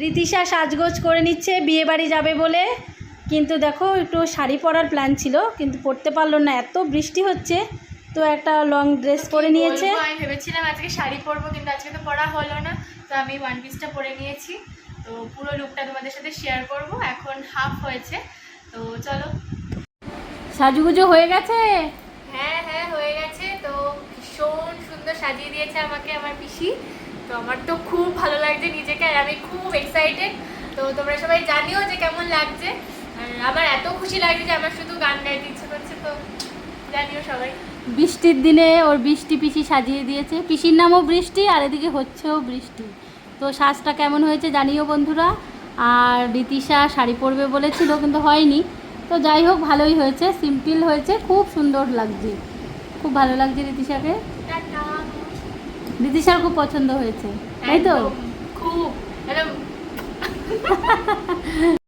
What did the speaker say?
রীতিশা সাজগোজ করে নিচ্ছে বিয়ে বাড়ি যাবে বলে, কিন্তু দেখো একটু শাড়ি পরার প্ল্যান ছিল কিন্তু পরতে পারলো না, এত বৃষ্টি হচ্ছে। তো একটা লং ড্রেস পরে নিয়েছে। আমি ভেবেছিলাম আজকে শাড়ি পরবো, কিন্তু আজকে তো পরা হলো না। তো আমি ওয়ান পিসটা পরে নিয়েছি। তো পুরো লুকটা তোমাদের সাথে শেয়ার করব। এখন হাফ হয়েছে, তো চলো। সাজুগুজো হয়ে গেছে? হ্যাঁ হ্যাঁ হয়ে গেছে। তো ভীষণ সুন্দর সাজিয়ে দিয়েছে আমাকে আমার পিসি। তো আমার তো খুব ভালো লাগছে নিজেকে, আর আমি খুব এক্সাইটেড। তো তোমরা সবাই জানিও যে কেমন লাগছে। আর আমার এত খুশি লাগছে যে আমার শুধু গান গাইতে ইচ্ছে করছে। তো জানিও সবাই। বৃষ্টির দিনে ওর বৃষ্টি পিসি সাজিয়ে দিয়েছে। পিসির নামও বৃষ্টি আর এদিকে হচ্ছেও বৃষ্টি। তো সাজটা কেমন হয়েছে জানিও বন্ধুরা। আর রীতিশা শাড়ি পরবে বলেছিল কিন্তু হয়নি। তো যাই হোক ভালোই হয়েছে, সিম্পল হয়েছে, খুব সুন্দর লাগছে, খুব ভালো লাগছে রীতিশাকে। টাটা। রীতিশার খুব পছন্দ হয়েছে, তাই তো? খুব একদম